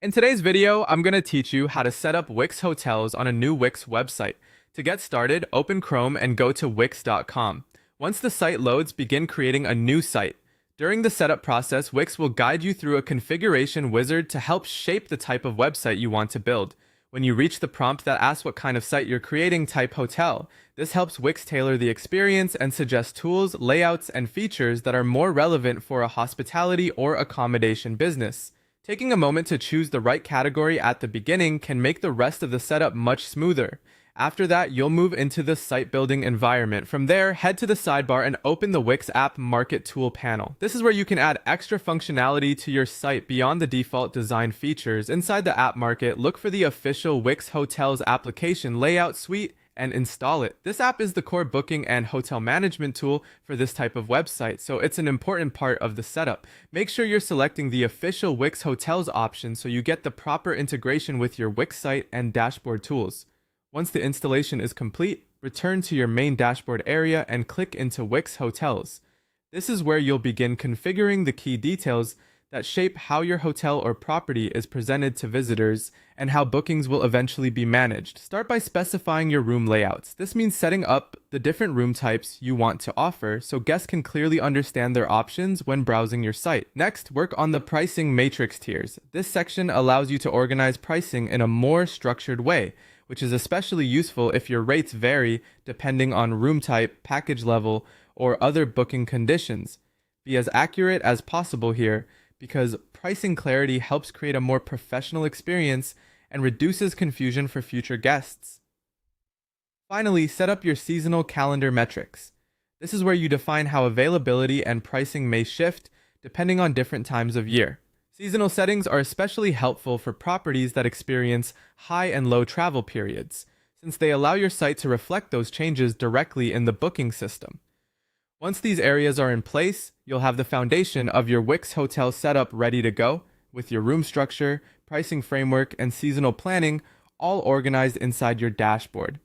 In today's video, I'm going to teach you how to set up Wix hotels on a new Wix website. To get started, open Chrome and go to wix.com. Once the site loads, begin creating a new site. During the setup process, Wix will guide you through a configuration wizard to help shape the type of website you want to build. When you reach the prompt that asks what kind of site you're creating, type hotel. This helps Wix tailor the experience and suggest tools, layouts, and features that are more relevant for a hospitality or accommodation business. Taking a moment to choose the right category at the beginning can make the rest of the setup much smoother. After that, you'll move into the site building environment. From there, head to the sidebar and open the Wix App Market Tool panel. This is where you can add extra functionality to your site beyond the default design features. Inside the App Market, look for the official Wix Hotels application layout suite and install it. This app is the core booking and hotel management tool for this type of website, so it's an important part of the setup. Make sure you're selecting the official Wix Hotels option so you get the proper integration with your Wix site and dashboard tools. Once the installation is complete, return to your main dashboard area and click into Wix Hotels. This is where you'll begin configuring the key details that shape how your hotel or property is presented to visitors and how bookings will eventually be managed. Start by specifying your room layouts. This means setting up the different room types you want to offer so guests can clearly understand their options when browsing your site. Next, work on the pricing matrix tiers. This section allows you to organize pricing in a more structured way, which is especially useful if your rates vary depending on room type, package level, or other booking conditions. Be as accurate as possible here, because pricing clarity helps create a more professional experience and reduces confusion for future guests. Finally, set up your seasonal calendar metrics. This is where you define how availability and pricing may shift depending on different times of year. Seasonal settings are especially helpful for properties that experience high and low travel periods, since they allow your site to reflect those changes directly in the booking system. Once these areas are in place, you'll have the foundation of your Wix hotel setup ready to go, with your room structure, pricing framework, and seasonal planning all organized inside your dashboard.